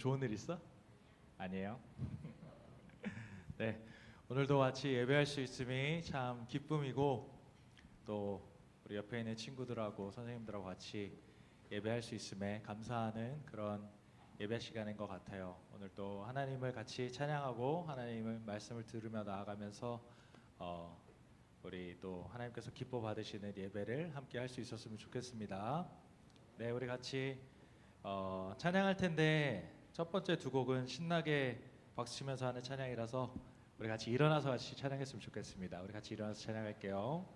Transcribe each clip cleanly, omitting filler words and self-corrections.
좋은 일 있어? 아니에요? 네, 오늘도 같이 예배할 수 있음이 참 기쁨이고 또 우리 옆에 있는 친구들하고 선생님들하고 같이 예배할 수 있음에 감사하는 그런 예배 시간인 것 같아요. 오늘 또 하나님을 같이 찬양하고 하나님의 말씀을 들으며 나아가면서 우리 또 하나님께서 기뻐 받으시는 예배를 함께 할 수 있었으면 좋겠습니다. 네, 우리 같이 찬양할 텐데 첫 번째 두 곡은 신나게 박수 치면서 하는 찬양이라서 우리 같이 일어나서 같이 찬양했으면 좋겠습니다. 우리 같이 일어나서 찬양할게요.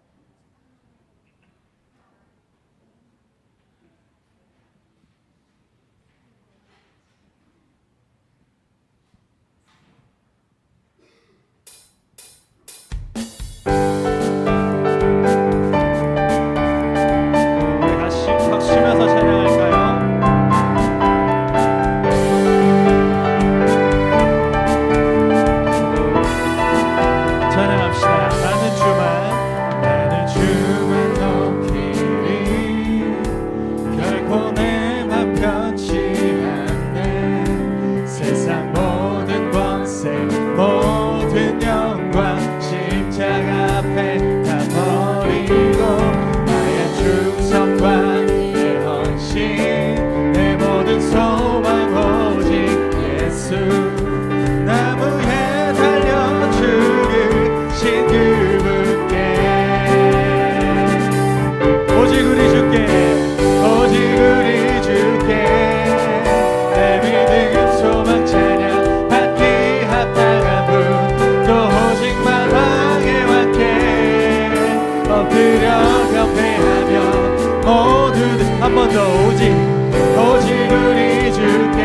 우리 같이 박수 치면서 찬양할까요? 찬양합시다. 나는 주만 높이리 결코 내 맘 편치 않네. 세상 모든 권세 모든 영광 십자가 앞에 다 버리고 나의 충성과 내 헌신 내 모든 소망 오직 예수 나무에 달려 죽으신 그분께 오직 우리 주께 내 믿음 소망 찬양 받기 합당한 분 또 오직만 왕의 왕께 엎드려 경배하며 모두들 한 번 더 오직 우리 주께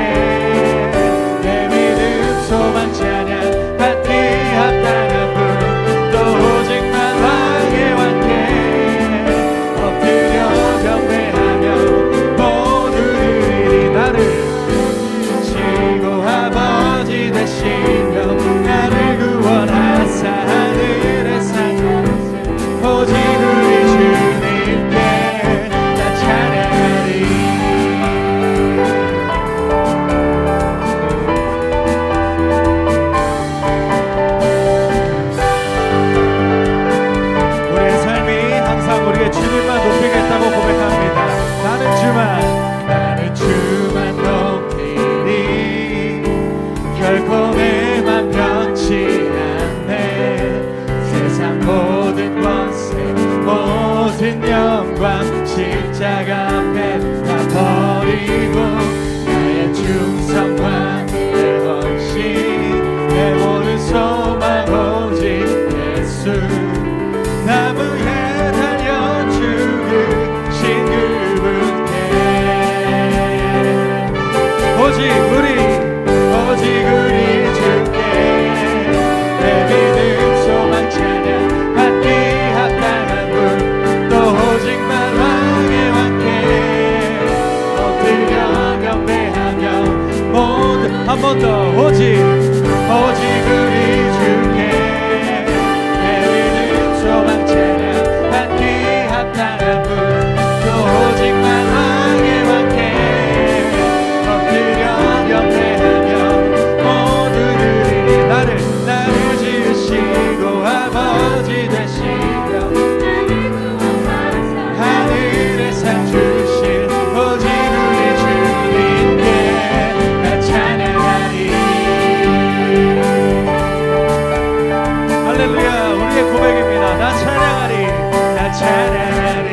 내 믿음 소망 찬양 받기 합당한 분 또 오직만 왕의 왕께 엎드려 경배하며 모두들이 나를 치고 아버지 되시며 나를 구원하사 하늘에 사는 오직 우리 주님께 나 찬양하리. 우리의 삶이 항상 우리의 주님만 높이겠다고 고백합니다. 나는 주만 높이리 결코 내 맘 변치 않네. 세상 모든 권세 모든 영광 십자가 앞에 다 버리고 나의 충성과 내 헌신 내 모든 소망 오직 예수 나무에 달려 죽으신 그분께 오직 우리 주께 내 믿음 소망 찬양 받기 합당한 분 또 오직만 왕의 왕께 엎드려 경배하며 모두 한 번 더 오직 우리 주께 내 믿음 소망 찬양 받기 합당한 분 또 오직만 왕의 왕께 엎드려 경배하며 모두들이 나를 지으시고 아버지 되시며 하늘에 상 주신 오직 우리 주님께 나 찬양하리. 할렐루야. 우리의 고백입니다. 나 찬양하리. 나 찬양하리.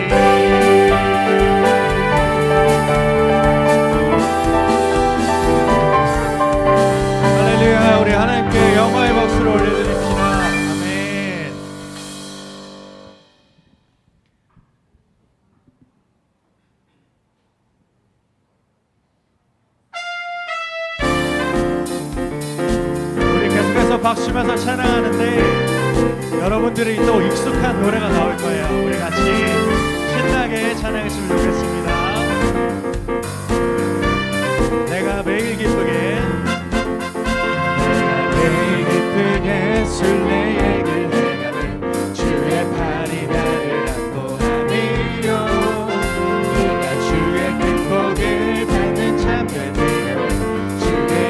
할렐루야. 우리 하나님께 영광의 박수를 올려드립니다. 아멘. 우리 계속해서 박수면서 찬양하는데 여러분들이 또 익숙한 노래가 나올 거예요. 우리 같이 신나게 찬양했으면 좋겠습니다. 내가 매일 기쁘게 순례의 길 행하는 주의 팔이 나를 안보하며 내가 주의 큰 복을 받는 참된 되어 주의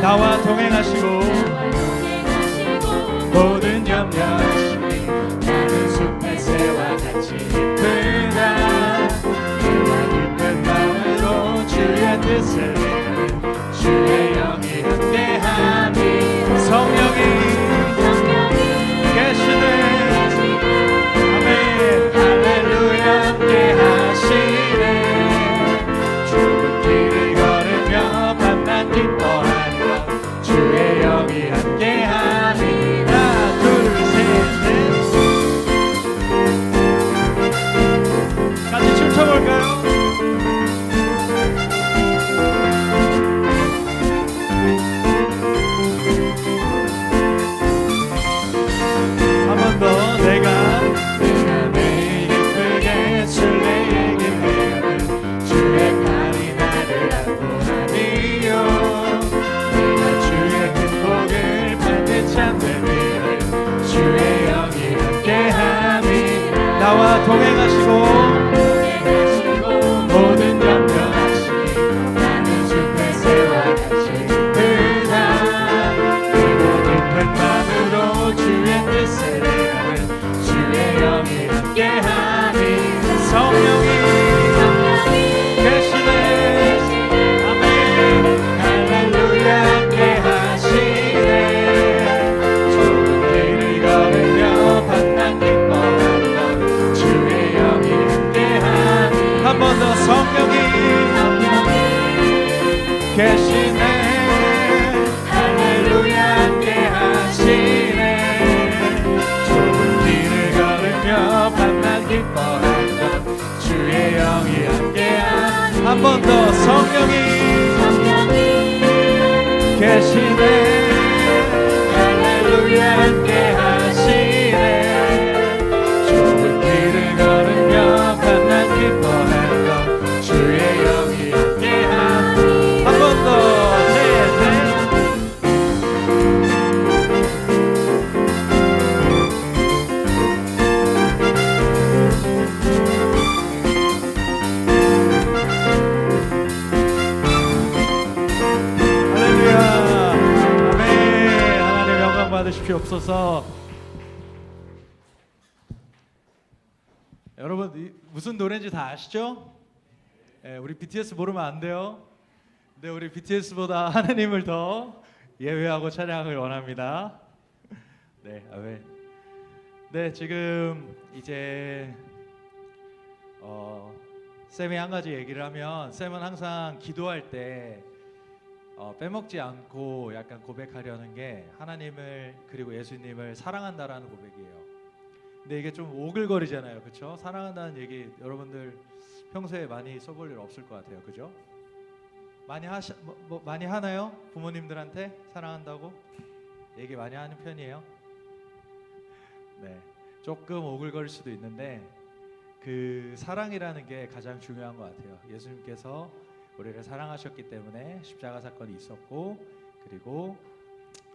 나와 동행하시고 모든 염려하시니 나는 숲의 새와 같이 기쁘다. 내가 기쁜 마음으로 주의 뜻을 행하는 주의 영이 함께하니 성령이 계시네. 아멘. 할렐루야 함께하시네. 좁은 길을 걸으며 밤낮 기뻐하는 주의 영이 함께하니 하나 둘 셋 넷 같이 춤춰볼까요? 한 번 더. 내가 매일 기쁘게 술래의 길을 가는 주의 팔이 나를 안보하니요. 내가 주의 큰 복을 받는 참된 믿음 주의 영이 함께하니 나와 동행하시고 모든 염려하시니 나는 숲의 새와 같이 기쁘다. 내가 기쁜 마음으로 주의 뜻을 행하는 주의 영이 함께하니 성령이 계시네. 아멘. 할렐루야 함께하시네. 좁은 길을 걸으며 밤낮 기뻐하는 주의 영이 함께하니 한 번 더. 성령이 계시네. 할렐루야 함께하시네. 좁은 길을 걸으며 밤낮 기뻐하는 주의 영이 함께하니 한 번 더. 성령이 계시네. 할렐루야 함께하시네. 좁은 길을 걸으며 밤낮 기뻐하는 주의 영이 함께하니 한 번 더. 받으십시옵소서. 여러분 무슨 노래인지 다 아시죠? 우리 BTS 모르면 안 돼요. 근데 우리 BTS보다 하나님을 더 예배하고 찬양을 원합니다. 네, 아멘. 네, 지금 이제 쌤이 한 가지 얘기를 하면 쌤은 항상 기도할 때 빼먹지 않고 약간 고백하려는 게 하나님을 그리고 예수님을 사랑한다라는 고백이에요. 근데 이게 좀 오글거리잖아요, 그렇죠? 사랑한다는 얘기 여러분들 평소에 많이 써볼 일 없을 것 같아요, 그죠? 많이 많이 하나요? 부모님들한테 사랑한다고 얘기 많이 하는 편이에요? 네, 조금 오글거릴 수도 있는데 그 사랑이라는 게 가장 중요한 것 같아요. 예수님께서 우리를 사랑하셨기 때문에 십자가 사건이 있었고, 그리고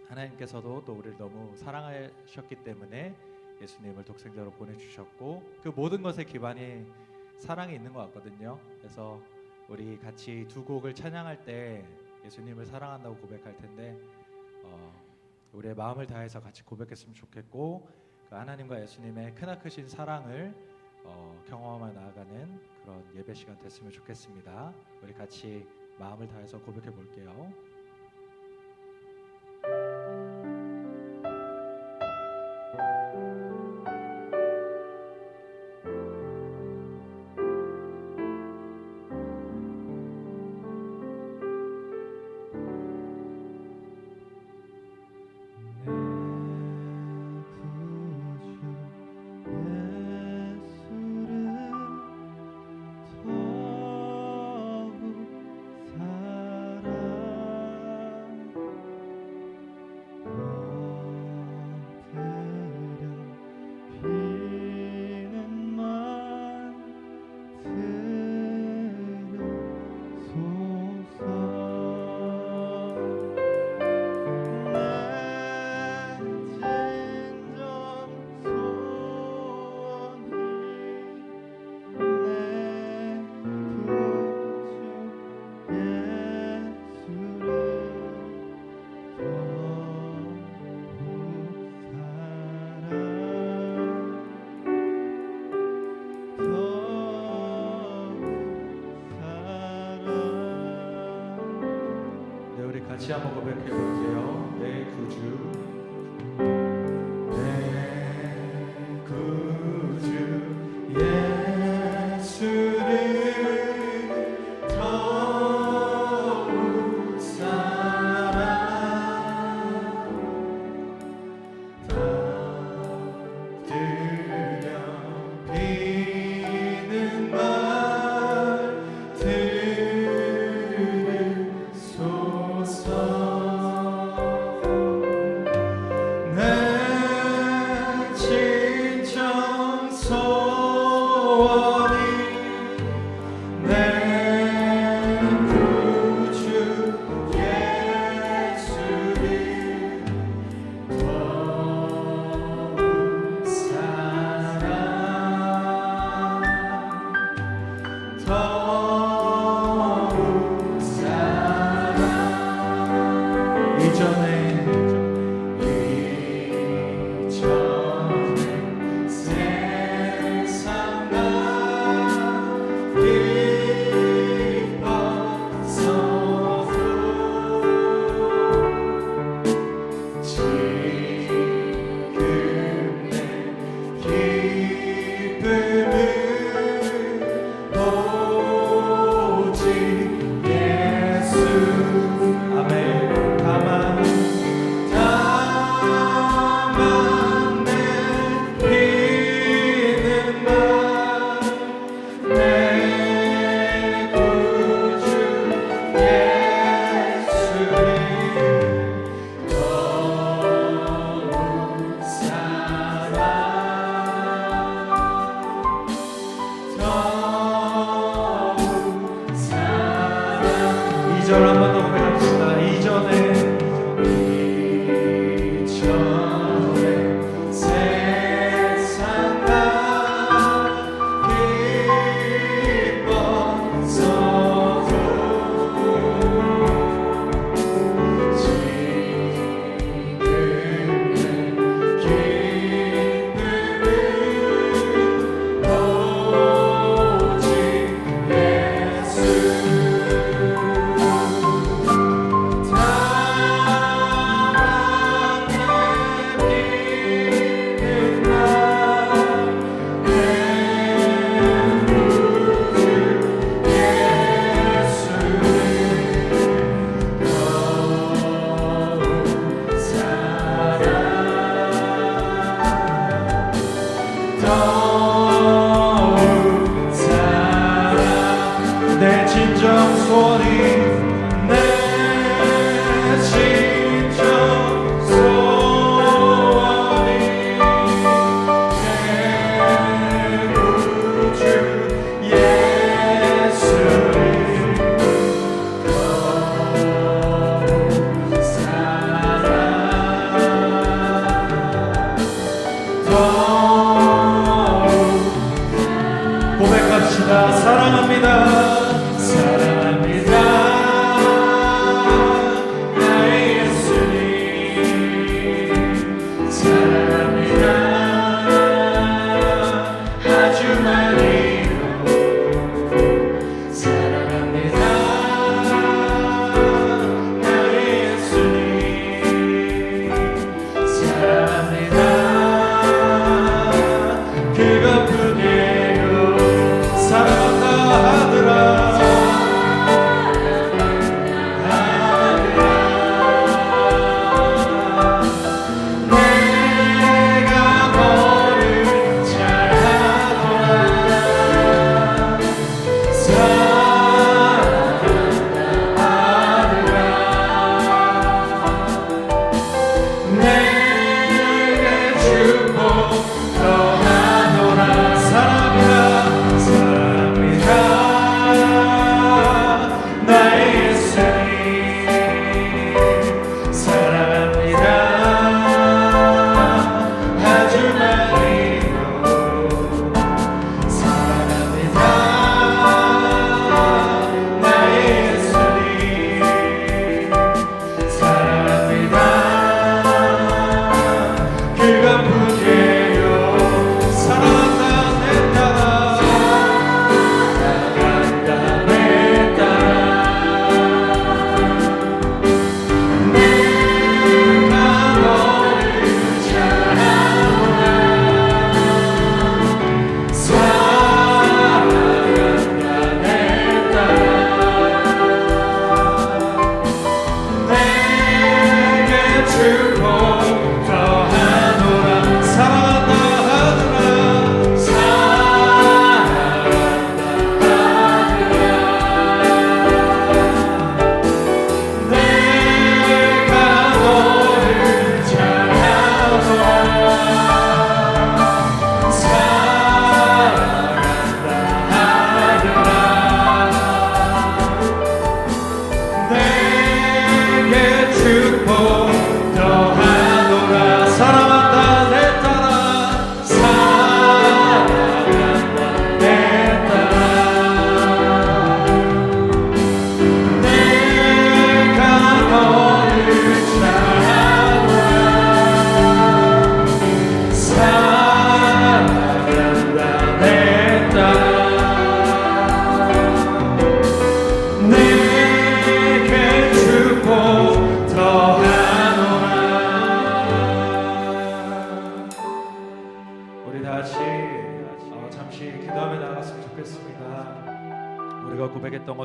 하나님께서도 또 우리를 너무 사랑하셨기 때문에 예수님을 독생자로 보내주셨고, 그 모든 것의 기반이 사랑이 있는 것 같거든요. 그래서 우리 같이 두 곡을 찬양할 때 예수님을 사랑한다고 고백할 텐데 우리의 마음을 다해서 같이 고백했으면 좋겠고, 그 하나님과 예수님의 크나크신 사랑을 경험하며 나아가는 그런 예배 시간 됐으면 좋겠습니다. 우리 같이 마음을 다해서 고백해 볼게요. 같이 한번 고백해 볼게요. 내 구주, 내 구주 예수를 더욱 사랑 받들려 비는 말 들으소서. 내 진정 소원이 내 구주 예수를 더욱 사랑 더욱 사랑 이전에 세상과 기뻤어도 지금 내 기쁨은 오직 예수. 아멘. 다만 내 비는 말 내 구주 예수를 더욱 사랑 더욱 사랑. 2절 한 번 더 고백합시다. 이전에 세상과 기뻤어도 지금 내 기쁨은 오직 예수.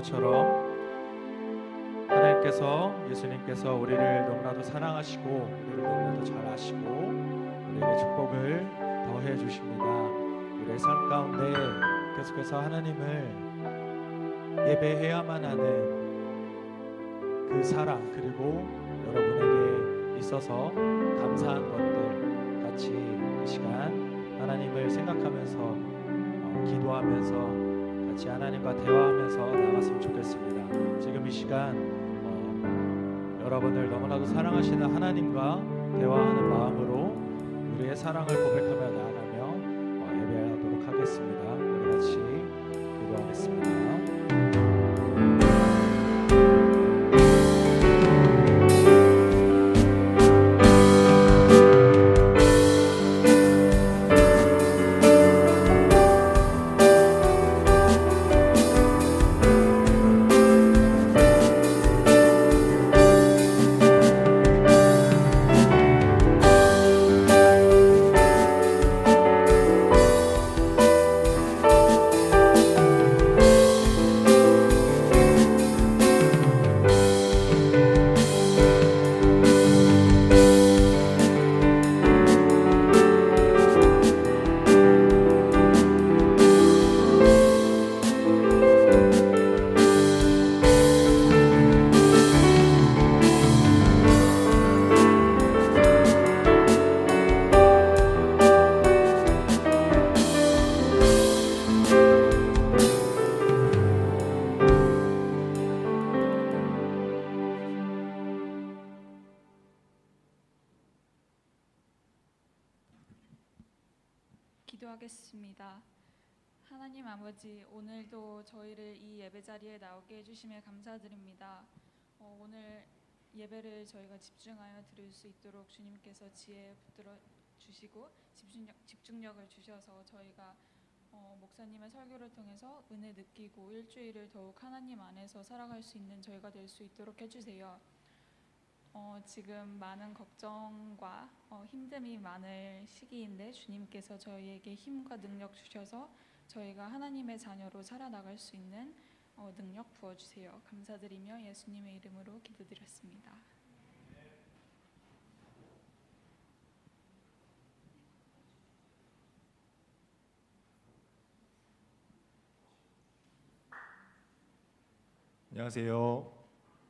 것처럼 하나님께서 예수님께서 우리를 너무나도 사랑하시고 우리를 너무나도 잘 아시고 우리에게 축복을 더해 주십니다. 우리의 삶 가운데 계속해서 하나님을 예배해야만 하는 그 사랑, 그리고 여러분에게 있어서 감사한 것들 같이 이 시간 하나님을 생각하면서 기도하면서 같이 하나님과 대화하면서 나갔으면 좋겠습니다. 지금 이 시간 여러분을 너무나도 사랑하시는 하나님과 대화하는 마음으로 우리의 사랑을 고백하며 나아가며 예배하도록 하겠습니다. 우리 같이 기도하겠습니다. 기도하겠습니다. 하나님 아버지, 오늘도 저희를 이 예배 자리에 나오게 해주심에 감사드립니다. 오늘 예배를 저희가 집중하여 드릴 수 있도록 주님께서 지혜 붙들어 주시고 집중력을 주셔서 저희가 목사님의 설교를 통해서 은혜 느끼고 일주일을 더욱 하나님 안에서 살아갈 수 있는 저희가 될 수 있도록 해주세요. 지금 많은 걱정과 힘듦이 많을 시기인데 주님께서 저희에게 힘과 능력 주셔서 저희가 하나님의 자녀로 살아나갈 수 있는 능력 부어주세요. 감사드리며 예수님의 이름으로 기도드렸습니다. 안녕하세요.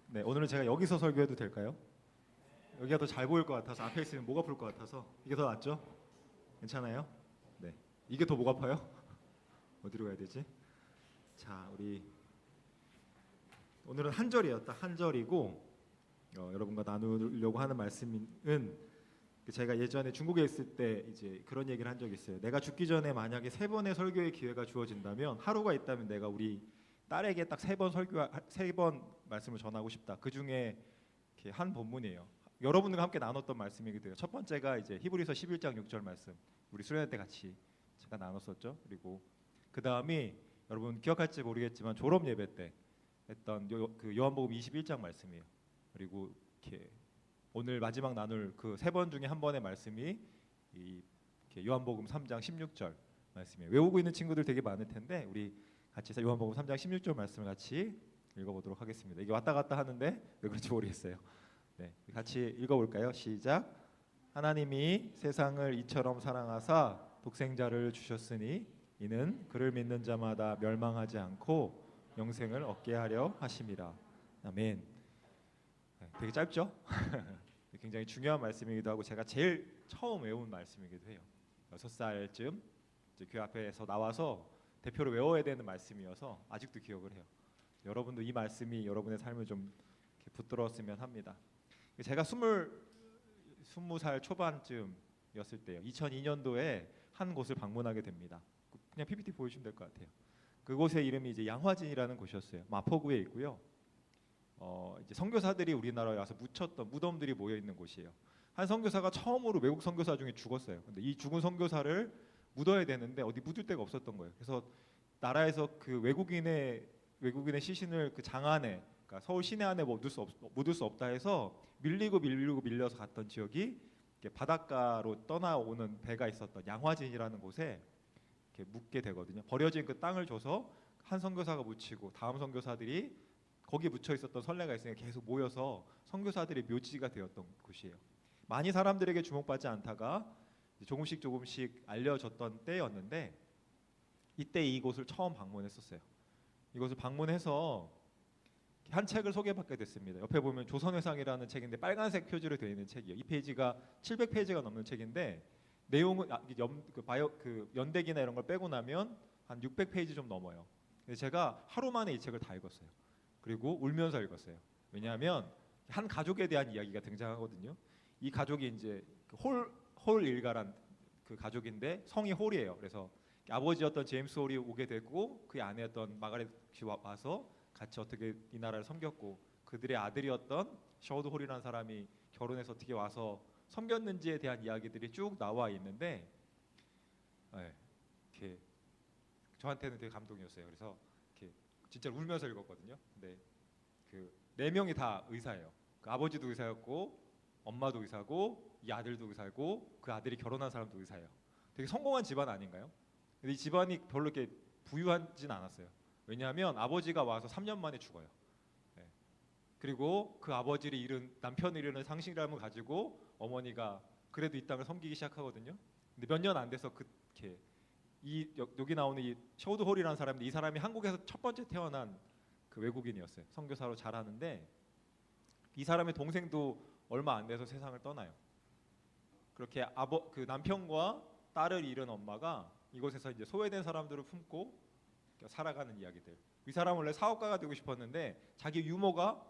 네, 오늘은 제가 여기서 설교해도 될까요? 여기가 더 잘 보일 것 같아서 앞에 있으면 목 아플 것 같아서 이게 더 낫죠? 괜찮아요? 네, 이게 더 목 아파요? 어디로 가야 되지? 자, 우리 오늘은 한 절이에요. 딱 한 절이고 여러분과 나누려고 하는 말씀은 제가 예전에 중국에 있을 때 이제 그런 얘기를 한 적이 있어요. 내가 죽기 전에 만약에 3번의 설교의 기회가 주어진다면 하루가 있다면 내가 우리 딸에게 딱 3번 말씀을 전하고 싶다. 그 중에 한 본문이에요. 여러분들과 함께 나눴던 말씀이기도 해요. 첫 번째가 이제 히브리서 11장 6절 말씀. 우리 수련회 때 같이 제가 나눴었죠. 그리고 그 다음이 여러분 기억할지 모르겠지만 졸업 예배 때 했던 그 요한복음 21장 말씀이에요. 그리고 이렇게 오늘 마지막 나눌 그 3번 중에 한 번의 말씀이 이 요한복음 3장 16절 말씀이에요. 외우고 있는 친구들 되게 많을 텐데 우리 같이 요한복음 3장 16절 말씀을 같이 읽어보도록 하겠습니다. 이게 왔다 갔다 하는데 왜 그런지 모르겠어요. 네, 같이 읽어볼까요? 시작. 하나님이 세상을 이처럼 사랑하사 독생자를 주셨으니 이는 그를 믿는 자마다 멸망하지 않고 영생을 얻게 하려 하심이라. 아멘. 네, 되게 짧죠? 굉장히 중요한 말씀이기도 하고 제가 제일 처음 외운 말씀이기도 해요. 6살쯤 이제 교회 앞에서 나와서 대표로 외워야 되는 말씀이어서 아직도 기억을 해요. 여러분도 이 말씀이 여러분의 삶을 좀 붙들었으면 합니다. 제가 20살 초반쯤이었을 때요. 2002년도에 한 곳을 방문하게 됩니다. 그냥 PPT 보여주시면 될 것 같아요. 그곳의 이름이 이제 양화진이라는 곳이었어요. 마포구에 있고요. 이제 선교사들이 우리나라에 와서 묻혔던 무덤들이 모여 있는 곳이에요. 한 선교사가 처음으로 외국 선교사 중에 죽었어요. 근데 이 죽은 선교사를 묻어야 되는데 어디 묻을 데가 없었던 거예요. 그래서 나라에서 그 외국인의 시신을 그 장안에, 그러니까 서울 시내 안에 묻을 수 없다 해서 밀려서 갔던 지역이 바닷가로 떠나오는 배가 있었던 양화진이라는 곳에 이렇게 묻게 되거든요. 버려진 그 땅을 줘서 한 선교사가 묻히고 다음 선교사들이 거기 묻혀 있었던 선례가 있으니까 계속 모여서 선교사들의 묘지가 되었던 곳이에요. 많이 사람들에게 주목받지 않다가 조금씩 조금씩 알려졌던 때였는데 이때 이곳을 처음 방문했었어요. 이곳을 방문해서 한 책을 소개받게 됐습니다. 옆에 보면 조선회상이라는 책인데 빨간색 표지로 되어 있는 책이에요. 이 페이지가 700페이지가 넘는 책인데 내용은 그 연대기나 이런 걸 빼고 나면 한 600페이지 좀 넘어요. 근데 제가 하루 만에 이 책을 다 읽었어요. 그리고 울면서 읽었어요. 왜냐하면 한 가족에 대한 이야기가 등장하거든요. 이 가족이 이제 홀 일가란 그 가족인데 성이 홀이에요. 그래서 아버지였던 제임스 홀이 오게 되고 그의 아내였던 마가렛이 와서 같이 어떻게 이 나라를 섬겼고 그들의 아들이었던 셔우드 홀이라는 사람이 결혼해서 어떻게 와서 섬겼는지에 대한 이야기들이 쭉 나와 있는데 이렇게 저한테는 되게 감동이었어요. 그래서 이렇게 진짜 울면서 읽었거든요. 근데 그 네 명이 다 의사예요. 그 아버지도 의사였고 엄마도 의사고 이 아들도 의사고 그 아들이 결혼한 사람도 의사예요. 되게 성공한 집안 아닌가요? 근데 이 집안이 별로 이렇게 부유하진 않았어요. 왜냐하면 아버지가 와서 3년 만에 죽어요. 네. 그리고 그 아버지를 잃은 남편을 잃은 상실감을 가지고 어머니가 그래도 이 땅을 섬기기 시작하거든요. 근데 몇 년 안 돼서 그렇게 여기 나오는 이 셔우드 홀이라는 사람인데 이 사람이 한국에서 첫 번째 태어난 그 외국인이었어요. 선교사로 자라는데 이 사람의 동생도 얼마 안 돼서 세상을 떠나요. 그렇게 그 남편과 딸을 잃은 엄마가 이곳에서 이제 소외된 사람들을 품고 살아가는 이야기들. 이 사람 원래 사업가가 되고 싶었는데 자기 유모가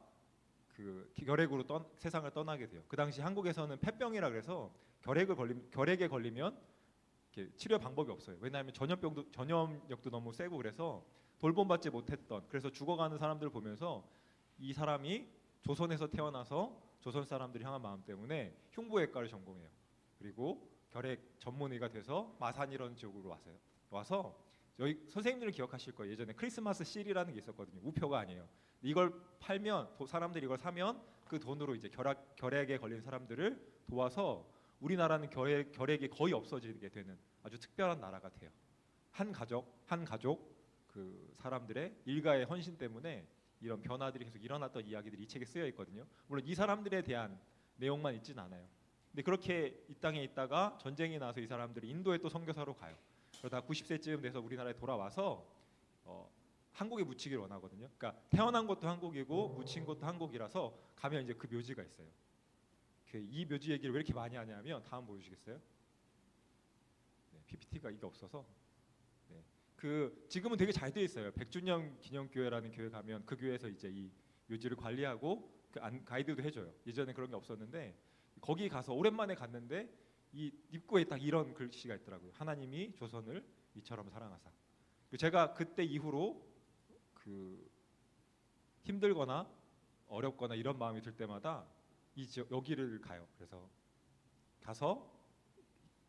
그 결핵으로 세상을 떠나게 돼요. 그 당시 한국에서는 폐병이라 그래서 결핵에 걸리면 이렇게 치료 방법이 없어요. 왜냐하면 전염력도 너무 세고 그래서 돌봄받지 못했던 그래서 죽어가는 사람들을 보면서 이 사람이 조선에서 태어나서 조선 사람들이 향한 마음 때문에 흉부외과를 전공해요. 그리고 결핵 전문의가 돼서 마산 이런 지역으로 와서 여기 선생님들은 기억하실 거예요. 예전에 크리스마스 실이라는 게 있었거든요. 우표가 아니에요. 이걸 팔면 사람들이 이걸 사면 그 돈으로 이제 결핵에 걸린 사람들을 도와서 우리나라는 결핵이 거의 없어지게 되는 아주 특별한 나라가 돼요. 한 가족 그 사람들의 일가의 헌신 때문에 이런 변화들이 계속 일어났던 이야기들이 이 책에 쓰여 있거든요. 물론 이 사람들에 대한 내용만 있진 않아요. 근데 그렇게 이 땅에 있다가 전쟁이 나서 이 사람들이 인도에 또 선교사로 가요. 그러다 90세쯤 돼서 우리나라에 돌아와서 한국에 묻히기를 원하거든요. 그러니까 태어난 것도 한국이고 묻힌 것도 한국이라서 가면 이제 그 묘지가 있어요. 이 묘지 얘기를 왜 이렇게 많이 하냐면 다음 보여주시겠어요? 네, PPT가 이게 없어서 네. 그 지금은 되게 잘 돼 있어요. 백준영 기념교회라는 교회 가면 그 교회에서 이제 이 묘지를 관리하고 그 가이드도 해줘요. 예전에 그런 게 없었는데 거기 가서 오랜만에 갔는데 이 입구에 딱 이런 글씨가 있더라고요. 하나님이 조선을 이처럼 사랑하사. 제가 그때 이후로 그 힘들거나 어렵거나 이런 마음이 들 때마다 여기를 가요. 그래서 가서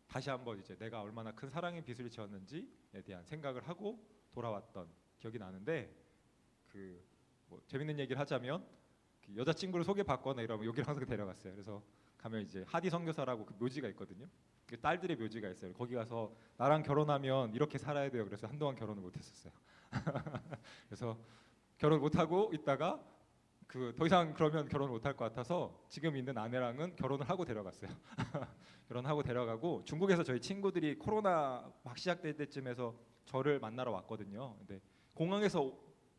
다시 한번 이제 내가 얼마나 큰 사랑의 빚을 지었는지에 대한 생각을 하고 돌아왔던 기억이 나는데 그 뭐 재밌는 얘기를 하자면 그 여자친구를 소개받거나 이러면 여기를 항상 데려갔어요. 그래서 가면 이제 하디 선교사라고 그 묘지가 있거든요. 그 딸들의 묘지가 있어요. 거기 가서 나랑 결혼하면 이렇게 살아야 돼요. 그래서 한동안 결혼을 못했었어요. 그래서 결혼 못하고 있다가 그 더 이상 그러면 결혼을 못할 것 같아서 지금 있는 아내랑은 결혼을 하고 데려갔어요. 결혼하고 데려가고 중국에서 저희 친구들이 코로나 막 시작될 때쯤에서 저를 만나러 왔거든요. 근데 공항에서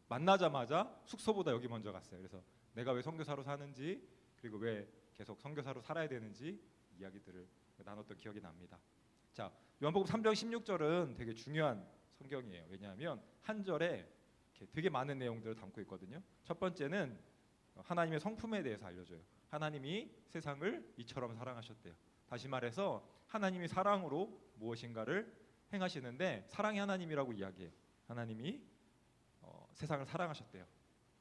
만나자마자 숙소보다 여기 먼저 갔어요. 그래서 내가 왜 선교사로 사는지 그리고 왜 계속 선교사로 살아야 되는지 이야기들을 나눴던 기억이 납니다. 자, 요한복음 3장 16절은 되게 중요한 성경이에요. 왜냐하면 한 절에 되게 많은 내용들을 담고 있거든요. 첫 번째는 하나님의 성품에 대해서 알려줘요. 하나님이 세상을 이처럼 사랑하셨대요. 다시 말해서 하나님이 사랑으로 무엇인가를 행하시는데 사랑이 하나님이라고 이야기해요. 하나님이 세상을 사랑하셨대요.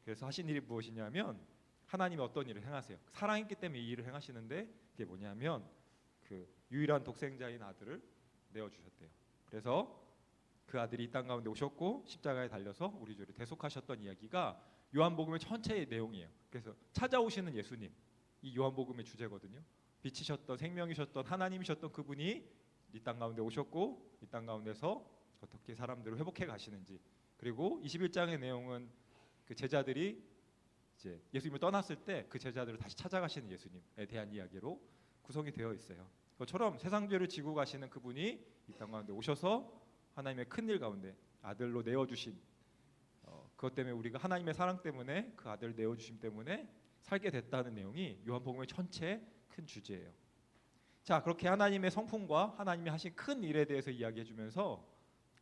그래서 하신 일이 무엇이냐면 하나님이 어떤 일을 행하세요. 사랑했기 때문에 이 일을 행하시는데 그게 뭐냐면 그 유일한 독생자인 아들을 내어주셨대요. 그래서 그 아들이 이 땅 가운데 오셨고 십자가에 달려서 우리 죄를 대속하셨던 이야기가 요한복음의 전체의 내용이에요. 그래서 찾아오시는 예수님, 이 요한복음의 주제거든요. 빛이셨던 생명이셨던 하나님이셨던 그분이 이 땅 가운데 오셨고 이 땅 가운데서 어떻게 사람들을 회복해 가시는지 그리고 21장의 내용은 그 제자들이 이제 예수님을 떠났을 때 그 제자들을 다시 찾아가시는 예수님에 대한 이야기로 구성이 되어 있어요. 그것처럼 세상 죄를 지고 가시는 그분이 이 땅 가운데 오셔서 하나님의 큰 일 가운데 아들로 내어주신 그것 때문에 우리가 하나님의 사랑 때문에 그 아들을 내어주심 때문에 살게 됐다는 내용이 요한복음의 전체 큰 주제예요. 자, 그렇게 하나님의 성품과 하나님이 하신 큰 일에 대해서 이야기해주면서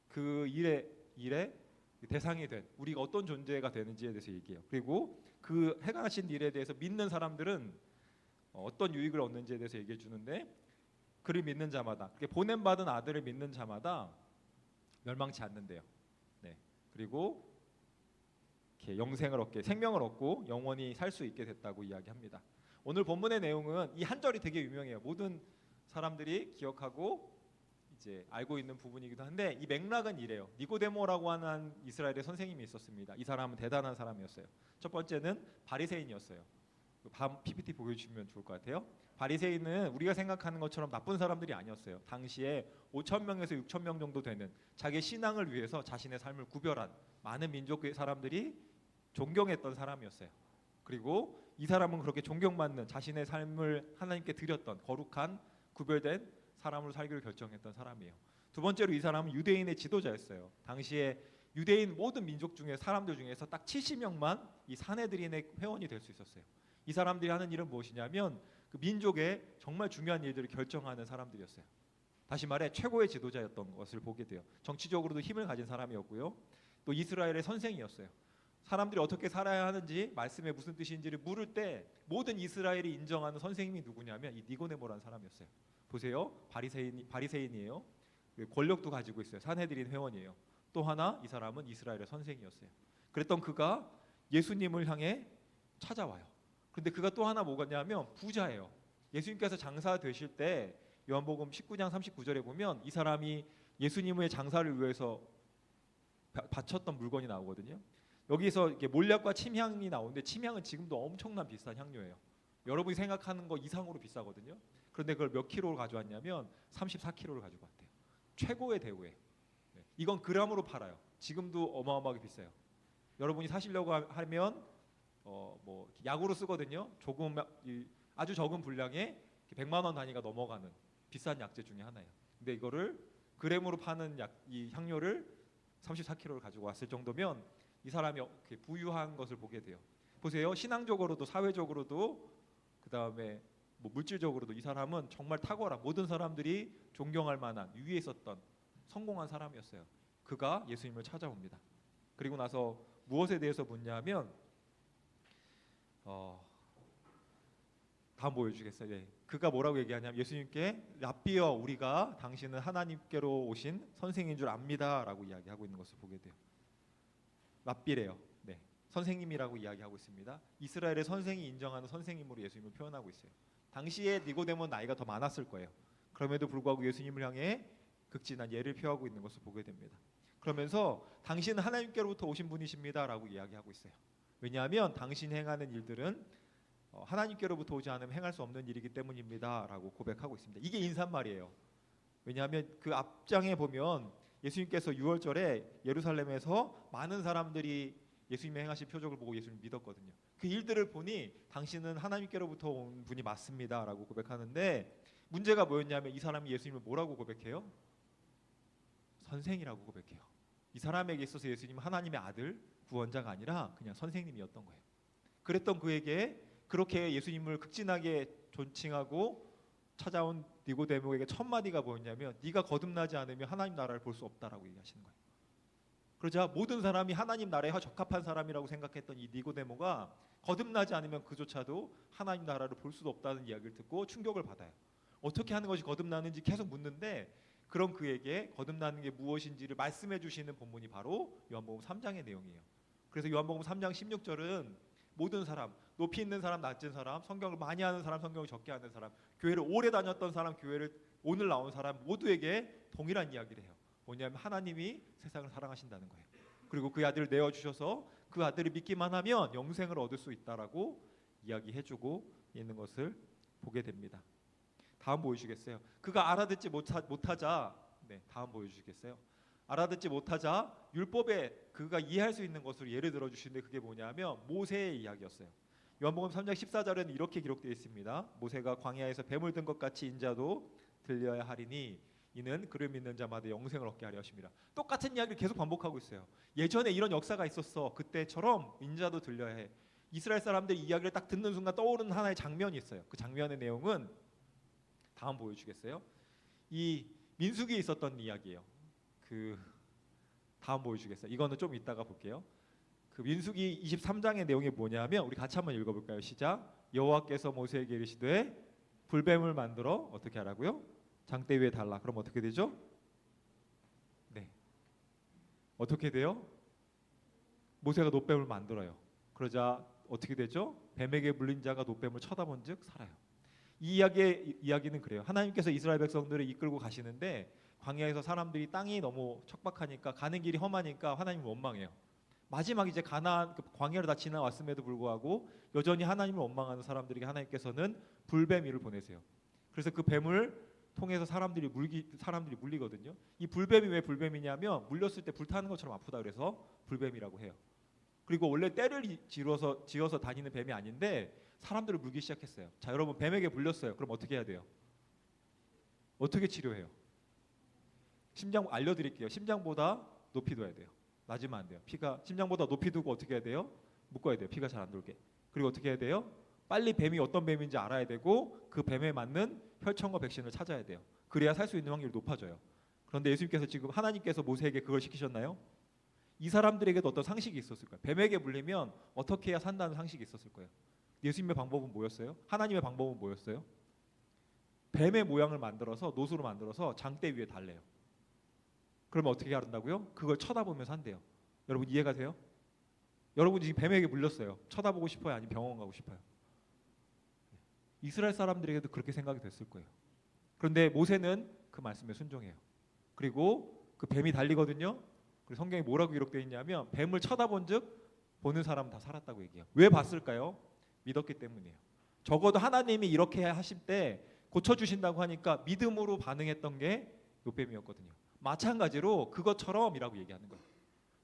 그 일의 대상이 된 우리가 어떤 존재가 되는지에 대해서 얘기해요. 그리고 그 행하신 일에 대해서 믿는 사람들은 어떤 유익을 얻는지에 대해서 얘기해 주는데, 그를 믿는 자마다, 그게 보냄받은 아들을 믿는 자마다 멸망치 않는데요. 네. 그리고 이렇게 영생을 얻게, 생명을 얻고 영원히 살 수 있게 됐다고 이야기합니다. 오늘 본문의 내용은 이 한 절이 되게 유명해요. 모든 사람들이 기억하고 이제 알고 있는 부분이기도 한데, 이 맥락은 이래요. 니고데모라고 하는 이스라엘의 선생님이 있었습니다. 이 사람은 대단한 사람이었어요. 첫 번째는 바리새인이었어요. 다음 PPT 보여주시면 좋을 것 같아요. 바리새인은 우리가 생각하는 것처럼 나쁜 사람들이 아니었어요. 당시에 5,000명에서 6,000명 정도 되는 자기 신앙을 위해서 자신의 삶을 구별한 많은 민족의 사람들이 존경했던 사람이었어요. 그리고 이 사람은 그렇게 존경받는 자신의 삶을 하나님께 드렸던 거룩한 구별된 사람으로 살기를 결정했던 사람이에요. 두 번째로 이 사람은 유대인의 지도자였어요. 당시에 유대인 모든 민족 중에 사람들 중에서 딱 70명만 이 산헤드린의 회원이 될 수 있었어요. 이 사람들이 하는 일은 무엇이냐면 그 민족의 정말 중요한 일들을 결정하는 사람들이었어요. 다시 말해 최고의 지도자였던 것을 보게 돼요. 정치적으로도 힘을 가진 사람이었고요. 또 이스라엘의 선생이었어요. 사람들이 어떻게 살아야 하는지, 말씀에 무슨 뜻인지를 물을 때 모든 이스라엘이 인정하는 선생님이 누구냐면 이 니고데모라는 사람이었어요. 보세요. 바리새인이에요. 권력도 가지고 있어요. 산헤드린 회원이에요. 또 하나 이 사람은 이스라엘의 선생이었어요. 그랬던 그가 예수님을 향해 찾아와요. 근데 그가 또 하나 뭐냐면 부자예요. 예수님께서 장사 되실 때 요한복음 19장 39절에 보면 이 사람이 예수님의 장사를 위해서 바쳤던 물건이 나오거든요. 여기서 이게 몰약과 침향이 나오는데, 침향은 지금도 엄청난 비싼 향료예요. 여러분이 생각하는 거 이상으로 비싸거든요. 그런데 그걸 몇 킬로를 가져왔냐면 34킬로를 가지고 왔대요. 최고의 대우예요. 네. 이건 그람으로 팔아요. 지금도 어마어마하게 비싸요. 여러분이 사시려고 하면 뭐 약으로 쓰거든요. 아주 적은 분량에 100만 원 단위가 넘어가는 비싼 약재 중에 하나예요. 근데 이거를 그램으로 파는 이 향료를 34kg를 가지고 왔을 정도면 이 사람이 부유한 것을 보게 돼요. 보세요. 신앙적으로도 사회적으로도 그다음에 뭐 물질적으로도 이 사람은 정말 탁월한, 모든 사람들이 존경할 만한 위에 있었던 성공한 사람이었어요. 그가 예수님을 찾아옵니다. 그리고 나서 무엇에 대해서 묻냐면 다음 보여주겠어요. 네. 그가 뭐라고 얘기하냐면 예수님께 랍비여, 우리가 당신은 하나님께로 오신 선생인 줄 압니다라고 이야기하고 있는 것을 보게 돼요. 랍비래요. 네. 선생님이라고 이야기하고 있습니다. 이스라엘의 선생이 인정하는 선생님으로 예수님을 표현하고 있어요. 당시에 니고데모는 나이가 더 많았을 거예요. 그럼에도 불구하고 예수님을 향해 극진한 예를 표하고 있는 것을 보게 됩니다. 그러면서 당신은 하나님께로부터 오신 분이십니다라고 이야기하고 있어요. 왜냐하면 당신이 행하는 일들은 하나님께로부터 오지 않으면 행할 수 없는 일이기 때문입니다라고 고백하고 있습니다. 이게 인사말이에요. 왜냐하면 그 앞장에 보면 예수님께서 6월절에 예루살렘에서 많은 사람들이 예수님의 행하신 표적을 보고 예수님을 믿었거든요. 그 일들을 보니 당신은 하나님께로부터 온 분이 맞습니다라고 고백하는데, 문제가 뭐였냐면 이 사람이 예수님을 뭐라고 고백해요? 선생이라고 고백해요. 이 사람에게 있어서 예수님은 하나님의 아들, 구원자가 아니라 그냥 선생님이었던 거예요. 그랬던 그에게 그렇게 예수님을 극진하게 존칭하고 찾아온 니고데모에게 첫 마디가 뭐였냐면 네가 거듭나지 않으면 하나님 나라를 볼 수 없다라고 얘기하시는 거예요. 그러자 모든 사람이 하나님 나라에 적합한 사람이라고 생각했던 이 니고데모가 거듭나지 않으면 그조차도 하나님 나라를 볼 수도 없다는 이야기를 듣고 충격을 받아요. 어떻게 하는 것이 거듭나는지 계속 묻는데, 그런 그에게 거듭나는 게 무엇인지를 말씀해 주시는 본문이 바로 요한복음 3장의 내용이에요. 그래서 요한복음 3장 16절은 모든 사람, 높이 있는 사람, 낮은 사람, 성경을 많이 아는 사람, 성경을 적게 아는 사람, 교회를 오래 다녔던 사람, 교회를 오늘 나온 사람 모두에게 동일한 이야기를 해요. 뭐냐면 하나님이 세상을 사랑하신다는 거예요. 그리고 그 아들을 내어주셔서 그 아들을 믿기만 하면 영생을 얻을 수 있다라고 이야기해주고 있는 것을 보게 됩니다. 다음 보여주시겠어요? 그가 알아듣지 못하자, 네, 다음 보여주시겠어요? 알아듣지 못하자 율법에 그가 이해할 수 있는 것으로 예를 들어 주시는데 그게 뭐냐면 모세의 이야기였어요. 요한복음 3장 14절에는 이렇게 기록되어 있습니다. 모세가 광야에서 뱀을 든 것 같이 인자도 들려야 하리니 이는 그를 믿는 자마다 영생을 얻게 하려 하심이라. 똑같은 이야기를 계속 반복하고 있어요. 예전에 이런 역사가 있었어. 그때처럼 인자도 들려야 해. 이스라엘 사람들이 이야기를 딱 듣는 순간 떠오르는 하나의 장면이 있어요. 그 장면의 내용은 다음 보여주겠어요? 이 민수기에 있었던 이야기예요. 그 다음 보여주겠어요? 이거는 좀 이따가 볼게요. 그 민수기 23장의 내용이 뭐냐면 우리 같이 한번 읽어볼까요? 시작. 여호와께서 모세에게 이르시되 불뱀을 만들어 어떻게 하라고요? 장대 위에 달라. 그럼 어떻게 되죠? 네. 어떻게 돼요? 모세가 놋뱀을 만들어요. 그러자 어떻게 되죠? 뱀에게 물린 자가 놋뱀을 쳐다본즉 살아요. 이 이야기는 그래요. 하나님께서 이스라엘 백성들을 이끌고 가시는데 광야에서 사람들이 땅이 너무 척박하니까 가는 길이 험하니까 하나님 원망해요. 마지막 이제 가나안 광야를 다 지나왔음에도 불구하고 여전히 하나님을 원망하는 사람들에게 하나님께서는 불뱀이를 보내세요. 그래서 그 뱀을 통해서 사람들이 물리거든요. 이 불뱀이 왜 불뱀이냐면 물렸을 때 불타는 것처럼 아프다 그래서 불뱀이라고 해요. 그리고 원래 떼를 지어서 다니는 뱀이 아닌데 사람들을 물기 시작했어요. 자, 여러분 뱀에게 물렸어요. 그럼 어떻게 해야 돼요? 어떻게 치료해요? 심장 알려드릴게요. 심장보다 높이 둬야 돼요. 낮으면 안 돼요. 피가 심장보다 높이 두고 어떻게 해야 돼요? 묶어야 돼요. 피가 잘 안 돌게. 그리고 어떻게 해야 돼요? 빨리 뱀이 어떤 뱀인지 알아야 되고 그 뱀에 맞는 혈청과 백신을 찾아야 돼요. 그래야 살 수 있는 확률이 높아져요. 그런데 예수님께서 지금 하나님께서 모세에게 그걸 시키셨나요? 이 사람들에게도 어떤 상식이 있었을 거예요. 뱀에게 물리면 어떻게 해야 산다는 상식이 있었을 거예요. 예수님의 방법은 뭐였어요? 하나님의 방법은 뭐였어요? 뱀의 모양을 만들어서 노수로 만들어서 장대 위에 달래요. 그러면 어떻게 한다고요? 그걸 쳐다보면서 한대요. 여러분 이해가 돼요? 여러분 지금 뱀에게 물렸어요. 쳐다보고 싶어요? 아니면 병원 가고 싶어요? 이스라엘 사람들에게도 그렇게 생각이 됐을 거예요. 그런데 모세는 그 말씀에 순종해요. 그리고 그 뱀이 달리거든요. 그리고 성경에 뭐라고 기록되어 있냐면 뱀을 쳐다본즉 보는 사람은 다 살았다고 얘기해요. 왜 봤을까요? 믿었기 때문이에요. 적어도 하나님이 이렇게 하실 때 고쳐주신다고 하니까 믿음으로 반응했던 게 놋뱀이었거든요. 마찬가지로 그것처럼이라고 얘기하는 거예요.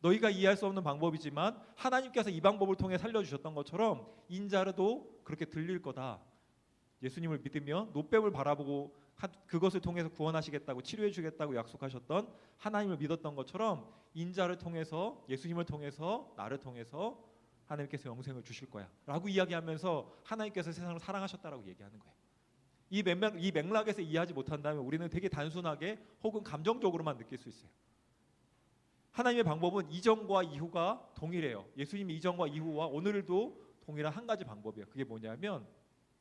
너희가 이해할 수 없는 방법이지만 하나님께서 이 방법을 통해 살려주셨던 것처럼 인자르도 그렇게 들릴 거다. 예수님을 믿으며 놋뱀을 바라보고 그것을 통해서 구원하시겠다고 치료해 주겠다고 약속하셨던 하나님을 믿었던 것처럼 인자를 통해서 예수님을 통해서 나를 통해서 하나님께서 영생을 주실 거야 라고 이야기하면서 하나님께서 세상을 사랑하셨다라고 얘기하는 거예요. 이 맥락에서 이해하지 못한다면 우리는 되게 단순하게 혹은 감정적으로만 느낄 수 있어요. 하나님의 방법은 이전과 이후가 동일해요. 예수님이 이전과 이후와 오늘도 동일한 한 가지 방법이에요. 그게 뭐냐면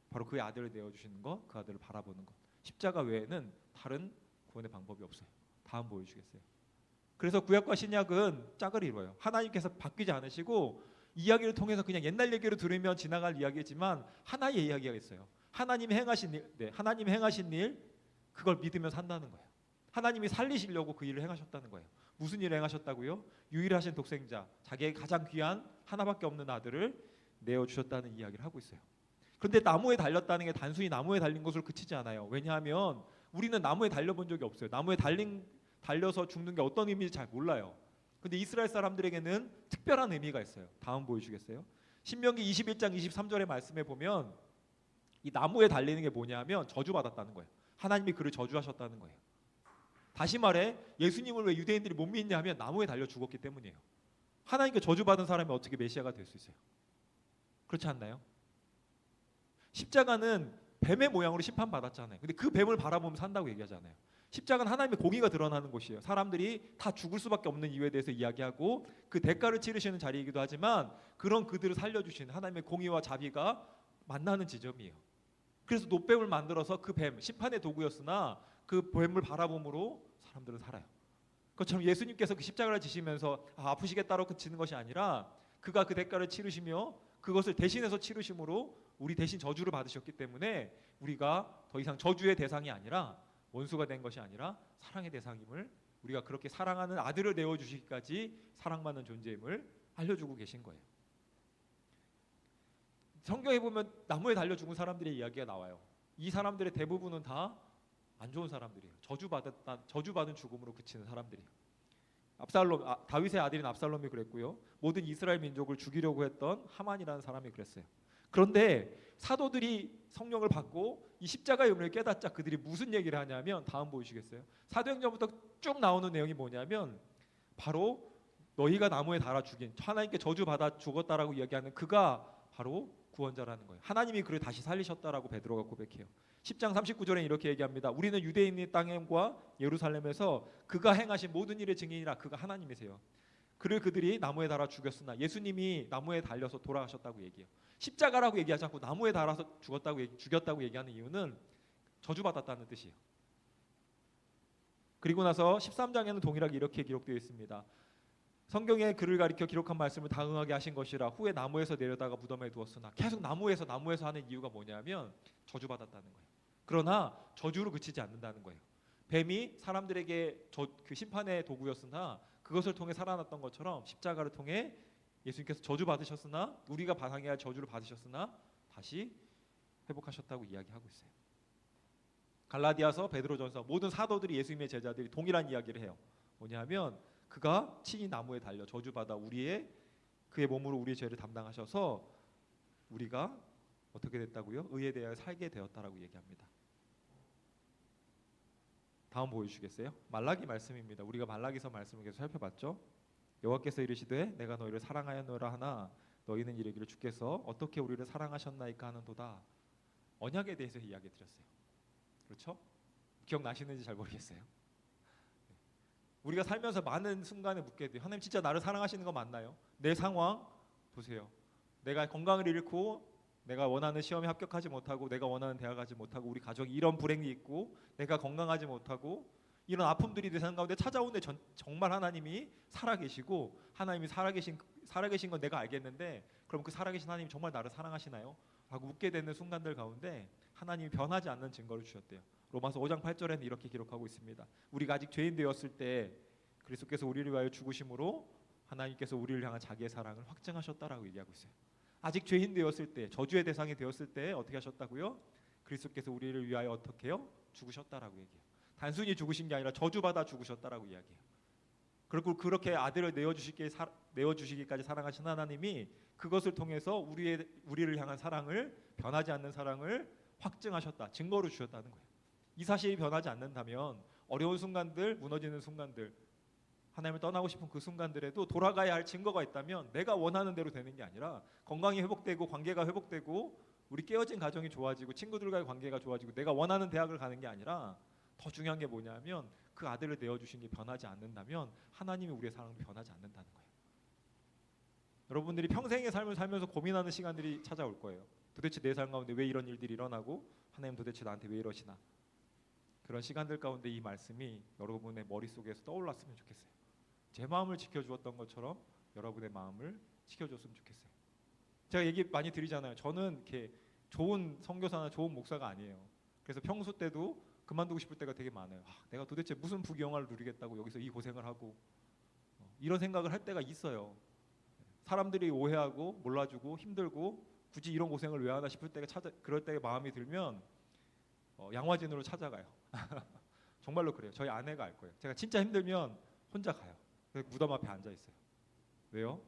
바로 그의 아들을 내어주시는 것, 그 아들을 바라보는 것. 십자가 외에는 다른 구원의 방법이 없어요. 다음 보여주겠어요. 그래서 구약과 신약은 짝을 이루어요. 하나님께서 바뀌지 않으시고 이야기를 통해서 그냥 옛날 얘기로 들으면 지나갈 이야기지만 하나의 이야기가 있어요. 하나님이 행하신 일, 그걸 믿으면서 한다는 거예요. 하나님이 살리시려고 그 일을 행하셨다는 거예요. 무슨 일을 행하셨다고요? 유일하신 독생자, 자기의 가장 귀한 하나밖에 없는 아들을 내어주셨다는 이야기를 하고 있어요. 그런데 나무에 달렸다는 게 단순히 나무에 달린 것으로 그치지 않아요. 왜냐하면 우리는 나무에 달려본 적이 없어요. 나무에 달려서 죽는 게 어떤 의미인지 잘 몰라요. 근데 이스라엘 사람들에게는 특별한 의미가 있어요. 다음 보여주겠어요? 신명기 21장 23절의 말씀에 보면 이 나무에 달리는 게 뭐냐면 저주받았다는 거예요. 하나님이 그를 저주하셨다는 거예요. 다시 말해 예수님을 왜 유대인들이 못 믿냐 하면 나무에 달려 죽었기 때문이에요. 하나님께 저주받은 사람이 어떻게 메시아가 될 수 있어요? 그렇지 않나요? 십자가는 뱀의 모양으로 심판받았잖아요. 근데 그 뱀을 바라보면서 산다고 얘기하잖아요. 십자가는 하나님의 공의가 드러나는 곳이에요. 사람들이 다 죽을 수밖에 없는 이유에 대해서 이야기하고 그 대가를 치르시는 자리이기도 하지만 그런 그들을 살려주시는 하나님의 공의와 자비가 만나는 지점이에요. 그래서 놋뱀을 만들어서 그 뱀, 심판의 도구였으나 그 뱀을 바라봄으로 사람들은 살아요. 그것처럼 예수님께서 그 십자가를 지시면서 아프시겠다로 그치는 것이 아니라 그가 그 대가를 치르시며 그것을 대신해서 치르심으로 우리 대신 저주를 받으셨기 때문에 우리가 더 이상 저주의 대상이 아니라 원수가 된 것이 아니라 사랑의 대상임을, 우리가 그렇게 사랑하는 아들을 내어주시기까지 사랑받는 존재임을 알려주고 계신 거예요. 성경에 보면 나무에 달려 죽은 사람들의 이야기가 나와요. 이 사람들의 대부분은 다 안 좋은 사람들이에요. 저주받은 죽음으로 그치는 사람들이에요. 다윗의 아들인 압살롬이 그랬고요. 모든 이스라엘 민족을 죽이려고 했던 하만이라는 사람이 그랬어요. 그런데 사도들이 성령을 받고 이 십자가의 의미를 깨닫자 그들이 무슨 얘기를 하냐면 다음 보이시겠어요? 사도행전부터 쭉 나오는 내용이 뭐냐면 바로 너희가 나무에 달아 죽인 하나님께 저주받아 죽었다라고 이야기하는 그가 바로 구원자라는 거예요. 하나님이 그를 다시 살리셨다라고 베드로가 고백해요. 10장 39절에 이렇게 얘기합니다. 우리는 유대인의 땅과 예루살렘에서 그가 행하신 모든 일의 증인이라. 그가 하나님이세요. 그들이 나무에 달아 죽였으나 예수님이 나무에 달려서 돌아가셨다고 얘기해요. 십자가라고 얘기하지 않고 나무에 달아서 죽였다고 얘기하는 이유는 저주받았다는 뜻이에요. 그리고 나서 13장에는 동일하게 이렇게 기록되어 있습니다. 성경에 그를 가리켜 기록한 말씀을 당응하게 하신 것이라. 후에 나무에서 내려다가 무덤에 두었으나. 계속 나무에서 하는 이유가 뭐냐면 저주받았다는 거예요. 그러나 저주로 그치지 않는다는 거예요. 뱀이 사람들에게 그 심판의 도구였으나 그것을 통해 살아났던 것처럼 십자가를 통해 예수님께서 저주받으셨으나 우리가 당해야 할 저주를 받으셨으나 다시 회복하셨다고 이야기하고 있어요. 갈라디아서, 베드로전서 모든 사도들이 예수님의 제자들이 동일한 이야기를 해요. 뭐냐면 그가 친히 나무에 달려 저주받아 그의 몸으로 우리의 죄를 담당하셔서 우리가 어떻게 됐다고요? 의에 대하여 살게 되었다라고 얘기합니다. 다음 보여주시겠어요? 말라기 말씀입니다. 우리가 말라기서 말씀을 계속 살펴봤죠. 여호와께서 이르시되 내가 너희를 사랑하였노라 하나 너희는 이르기를 주께서 어떻게 우리를 사랑하셨나이까 하는도다. 언약에 대해서 이야기 드렸어요. 그렇죠? 기억나시는지 잘 모르겠어요. 우리가 살면서 많은 순간에 묻게 돼요. 하나님 진짜 나를 사랑하시는 거 맞나요? 내 상황 보세요. 내가 건강을 잃고 내가 원하는 시험에 합격하지 못하고 내가 원하는 대학 가지 못하고 우리 가족이 이런 불행이 있고 내가 건강하지 못하고 이런 아픔들이 내 삶 가운데 찾아오는데 정말 하나님이 살아계시고 하나님이 살아계신 건 내가 알겠는데 그럼 그 살아계신 하나님이 정말 나를 사랑하시나요? 라고 묻게 되는 순간들 가운데 하나님이 변하지 않는 증거를 주셨대요. 로마서 5장 8절에는 이렇게 기록하고 있습니다. 우리가 아직 죄인 되었을 때 그리스도께서 우리를 위하여 죽으심으로 하나님께서 우리를 향한 자기의 사랑을 확증하셨다라고 얘기하고 있어요. 아직 죄인 되었을 때, 저주의 대상이 되었을 때 어떻게 하셨다고요? 그리스도께서 우리를 위하여 어떻게 해요? 죽으셨다라고 얘기해요. 단순히 죽으신 게 아니라 저주받아 죽으셨다라고 이야기해요. 그리고 그렇게 아들을 내어주시기까지 사랑하신 하나님이 그것을 통해서 우리를 향한 사랑을, 변하지 않는 사랑을 확증하셨다, 증거로 주셨다는 거예요. 이 사실이 변하지 않는다면 어려운 순간들, 무너지는 순간들, 하나님을 떠나고 싶은 그 순간들에도 돌아가야 할 증거가 있다면 내가 원하는 대로 되는 게 아니라 건강이 회복되고 관계가 회복되고 우리 깨어진 가정이 좋아지고 친구들과의 관계가 좋아지고 내가 원하는 대학을 가는 게 아니라 더 중요한 게 뭐냐면 그 아들을 내어주신 게 변하지 않는다면 하나님이 우리의 사랑도 변하지 않는다는 거예요. 여러분들이 평생의 삶을 살면서 고민하는 시간들이 찾아올 거예요. 도대체 내 삶 가운데 왜 이런 일들이 일어나고 하나님 도대체 나한테 왜 이러시나. 그런 시간들 가운데 이 말씀이 여러분의 머릿속에서 떠올랐으면 좋겠어요. 제 마음을 지켜주었던 것처럼 여러분의 마음을 지켜줬으면 좋겠어요. 제가 얘기 많이 드리잖아요. 저는 이렇게 좋은 선교사나 좋은 목사가 아니에요. 그래서 평소 때도 그만두고 싶을 때가 되게 많아요. 내가 도대체 무슨 부귀영화를 누리겠다고 여기서 이 고생을 하고 이런 생각을 할 때가 있어요. 사람들이 오해하고 몰라주고 힘들고 굳이 이런 고생을 왜 하나 싶을 때가 그럴 때 마음이 들면 양화진으로 찾아가요. 정말로 그래요. 저희 아내가 알 거예요. 제가 진짜 힘들면 혼자 가요. 무덤 앞에 앉아 있어요. 왜요?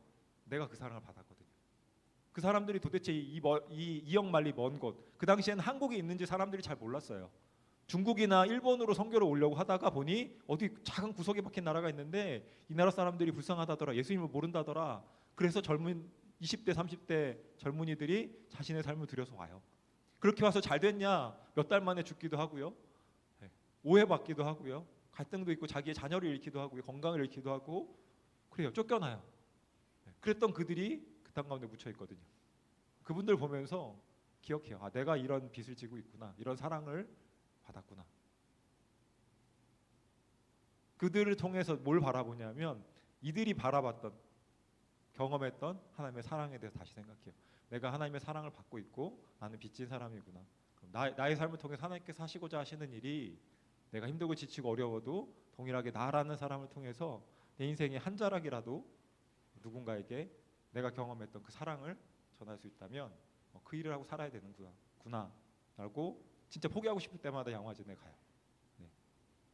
내가 그 사랑을 받았거든요. 그 사람들이 도대체 이역 만리 먼 곳, 그 당시에는 한국에 있는지 사람들이 잘 몰랐어요. 중국이나 일본으로 선교를 오려고 하다가 보니 어디 작은 구석에 박힌 나라가 있는데 이 나라 사람들이 불쌍하다더라, 예수님을 모른다더라. 그래서 젊은 20대 30대 젊은이들이 자신의 삶을 들여서 와요. 그렇게 와서 잘 됐냐? 몇 달 만에 죽기도 하고요. 오해받기도 하고요. 갈등도 있고 자기의 자녀를 잃기도 하고요. 건강을 잃기도 하고 그래요. 쫓겨나요. 그랬던 그들이 그 땅 가운데 묻혀 있거든요. 그분들 보면서 기억해요. 내가 이런 빚을 지고 있구나. 이런 사랑을 받았구나. 그들을 통해서 뭘 바라보냐면 이들이 바라봤던 경험했던 하나님의 사랑에 대해서 다시 생각해요. 내가 하나님의 사랑을 받고 있고 나는 빚진 사람이구나. 그럼 나의 삶을 통해 하나님께서 하시고자 하시는 일이 내가 힘들고 지치고 어려워도 동일하게 나라는 사람을 통해서 내 인생의 한 자락이라도 누군가에게 내가 경험했던 그 사랑을 전할 수 있다면 그 일을 하고 살아야 되는구나 라고 진짜 포기하고 싶을 때마다 양화진에 가요.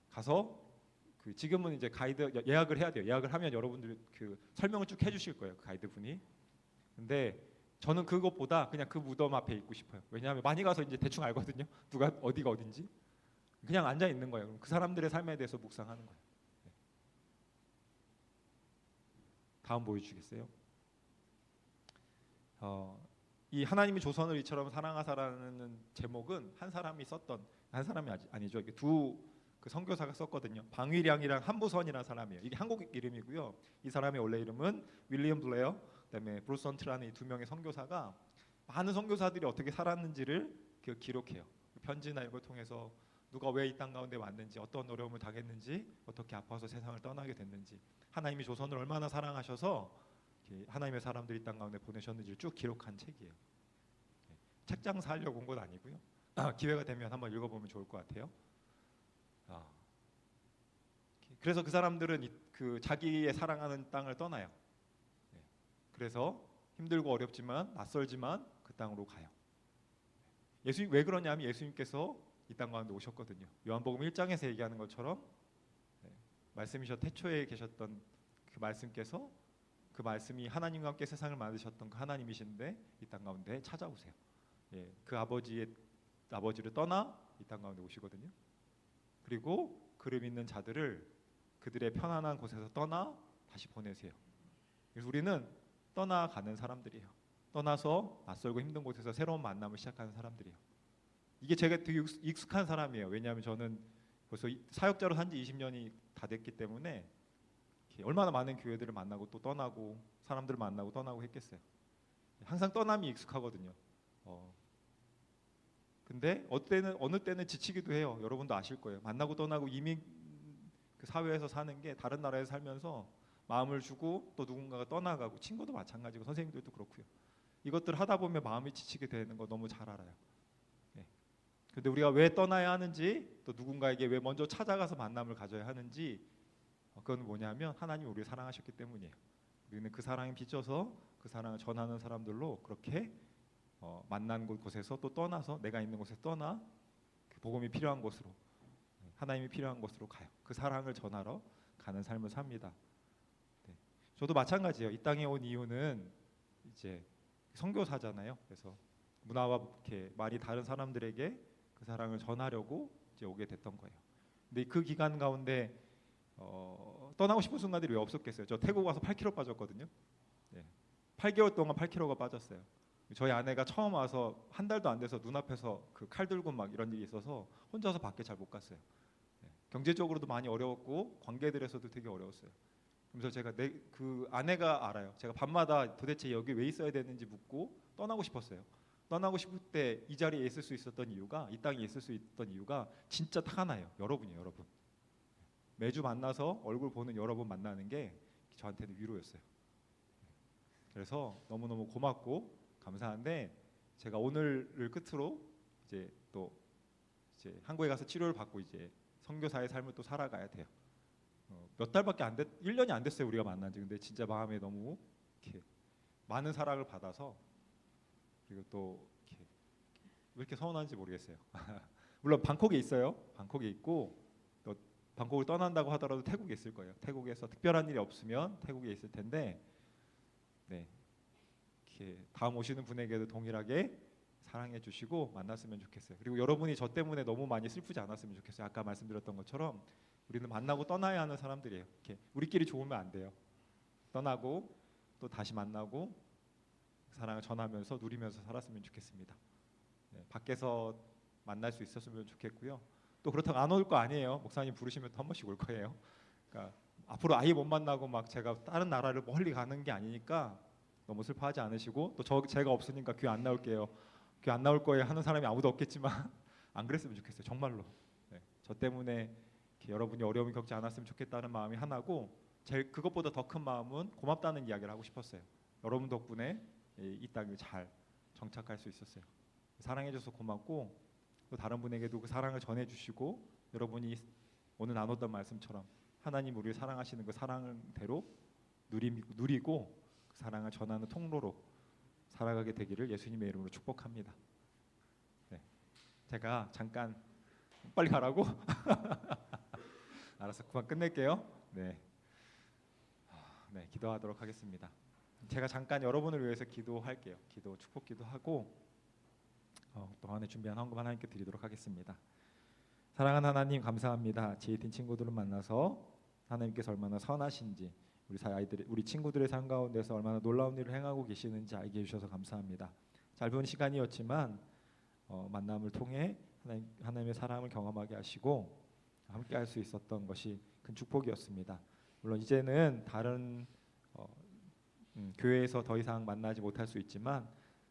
가서 그 지금은 이제 가이드 예약을 해야 돼요. 예약을 하면 여러분들 그 설명을 쭉 해주실 거예요. 그 가이드 분이. 근데 저는 그것보다 그냥 그 무덤 앞에 있고 싶어요. 왜냐하면 많이 가서 이제 대충 알거든요. 누가 어디가 어딘지. 그냥 앉아 있는 거예요. 그럼 그 사람들의 삶에 대해서 묵상하는 거예요. 네. 다음 보여주시겠어요? 이 하나님이 조선을 이처럼 사랑하사라는 제목은 한 사람이 썼던 한 사람이 아니죠. 이게 두 그 선교사가 썼거든요. 방위량이랑 한부선이라는 사람이에요. 이게 한국 이름이고요. 이 사람의 원래 이름은 윌리엄 블레어, 그다음에 브루스 헌트라는 이 두 명의 선교사가 많은 선교사들이 어떻게 살았는지를 기록해요. 편지나 이걸 통해서 누가 왜 이 땅 가운데 왔는지, 어떤 어려움을 당했는지, 어떻게 아파서 세상을 떠나게 됐는지, 하나님이 조선을 얼마나 사랑하셔서 하나님의 사람들이 이 땅 가운데 보내셨는지를 쭉 기록한 책이에요. 책장사 하려고 온 건 아니고요. 기회가 되면 한번 읽어보면 좋을 것 같아요. 그래서 그 사람들은 그 자기의 사랑하는 땅을 떠나요. 그래서 힘들고 어렵지만 낯설지만 그 땅으로 가요. 예수님 왜 그러냐면 예수님께서 이 땅 가운데 오셨거든요. 요한복음 1장에서 얘기하는 것처럼 말씀이셔 태초에 계셨던 그 말씀께서 그 말씀이 하나님과 함께 세상을 만드셨던 그 하나님이신데 이 땅 가운데 찾아오세요. 그 아버지를 떠나 이 땅 가운데 오시거든요. 그리고 그를 믿는 자들을 그들의 편안한 곳에서 떠나 다시 보내세요. 그래서 우리는 떠나가는 사람들이에요. 떠나서 낯설고 힘든 곳에서 새로운 만남을 시작하는 사람들이에요. 이게 제가 되게 익숙한 사람이에요. 왜냐하면 저는 벌써 사역자로 산 지 20년이 다 됐기 때문에 얼마나 많은 교회들을 만나고 또 떠나고 사람들을 만나고 떠나고 했겠어요. 항상 떠남이 익숙하거든요. 근데 어느 때는 지치기도 해요. 여러분도 아실 거예요. 만나고 떠나고 이미 그 사회에서 사는 게 다른 나라에 살면서 마음을 주고 또 누군가가 떠나가고 친구도 마찬가지고 선생님들도 그렇고요. 이것들 하다 보면 마음이 지치게 되는 거 너무 잘 알아요. 근데 우리가 왜 떠나야 하는지 또 누군가에게 왜 먼저 찾아가서 만남을 가져야 하는지 그건 뭐냐면 하나님이 우리를 사랑하셨기 때문이에요. 우리는 그 사랑에 비춰서 그 사랑을 전하는 사람들로 그렇게 만난 곳에서 또 떠나서 내가 있는 곳에서 떠나 그 복음이 필요한 곳으로 하나님이 필요한 곳으로 가요. 그 사랑을 전하러 가는 삶을 삽니다. 저도 마찬가지예요. 이 땅에 온 이유는 이제 선교사잖아요. 그래서 문화와 이렇게 많이 다른 사람들에게 그 사랑을 전하려고 이제 오게 됐던 거예요. 근데 그 기간 가운데 떠나고 싶은 순간들이 왜 없었겠어요? 저 태국 와서 8kg 빠졌거든요. 8개월 동안 8kg가 빠졌어요. 저희 아내가 처음 와서 한 달도 안 돼서 눈앞에서 그 칼 들고 막 이런 일이 있어서 혼자서 밖에 잘 못 갔어요. 경제적으로도 많이 어려웠고 관계들에서도 되게 어려웠어요. 그래서 제가 그 아내가 알아요. 제가 밤마다 도대체 여기 왜 있어야 되는지 묻고 떠나고 싶었어요. 떠나고 싶을 때 이 자리에 있을 수 있었던 이유가 이 땅에 있을 수 있었던 이유가 진짜 딱 하나예요. 여러분이에요, 여러분. 매주 만나서 얼굴 보는 여러분 만나는 게 저한테는 위로였어요. 그래서 너무너무 고맙고 감사한데 제가 오늘을 끝으로 이제 또 이제 한국에 가서 치료를 받고 이제 선교사의 삶을 또 살아가야 돼요. 몇 달밖에 안 됐, 1년이 안 됐어요 우리가 만난 지. 근데 진짜 마음에 너무 이렇게 많은 사랑을 받아서 그리고 또 이렇게 왜 이렇게 서운한지 모르겠어요. 물론 방콕에 있어요. 방콕에 있고 또 방콕을 떠난다고 하더라도 태국에 있을 거예요. 태국에서 특별한 일이 없으면 태국에 있을 텐데, 이렇게 다음 오시는 분에게도 동일하게 사랑해 주시고 만났으면 좋겠어요. 그리고 여러분이 저 때문에 너무 많이 슬프지 않았으면 좋겠어요. 아까 말씀드렸던 것처럼 우리는 만나고 떠나야 하는 사람들이에요. 이렇게 우리끼리 좋으면 안 돼요. 떠나고 또 다시 만나고 그 사랑을 전하면서 누리면서 살았으면 좋겠습니다. 밖에서 만날 수 있었으면 좋겠고요. 또 그렇다고 안 올 거 아니에요. 목사님 부르시면 또 한 번씩 올 거예요. 그러니까 앞으로 아예 못 만나고 막 제가 다른 나라를 멀리 가는 게 아니니까 너무 슬퍼하지 않으시고 또 제가 없으니까 교회 안 나올게요. 교회 안 나올 거예요 하는 사람이 아무도 없겠지만 안 그랬으면 좋겠어요. 정말로. 저 때문에 여러분이 어려움을 겪지 않았으면 좋겠다는 마음이 하나고 그것보다 더 큰 마음은 고맙다는 이야기를 하고 싶었어요. 여러분 덕분에 이 땅에 잘 정착할 수 있었어요. 사랑해줘서 고맙고 또 다른 분에게도 그 사랑을 전해주시고 여러분이 오늘 나눴던 말씀처럼 하나님 우리를 사랑하시는 그 사랑대로 누리고 그 사랑을 전하는 통로로 살아가게 되기를 예수님의 이름으로 축복합니다. 제가 잠깐 빨리 가라고 알았어, 그만 끝낼게요. 네. 네, 기도하도록 하겠습니다. 제가 잠깐 여러분을 위해서 기도할게요. 기도 축복 기도하고 또 안에 준비한 헌금 하나님께 드리도록 하겠습니다. 사랑하는 하나님 감사합니다. 제이틴 친구들을 만나서 하나님께서 얼마나 선하신지 우리 친구들의 삶 가운데서 얼마나 놀라운 일을 행하고 계시는지 알게 해주셔서 감사합니다. 짧은 시간이었지만 만남을 통해 하나님의 사랑을 경험하게 하시고 함께 할 수 있었던 것이 큰 축복이었습니다. 물론 이제는 다른 교회에서 더 이상 만나지 못할 수 있지만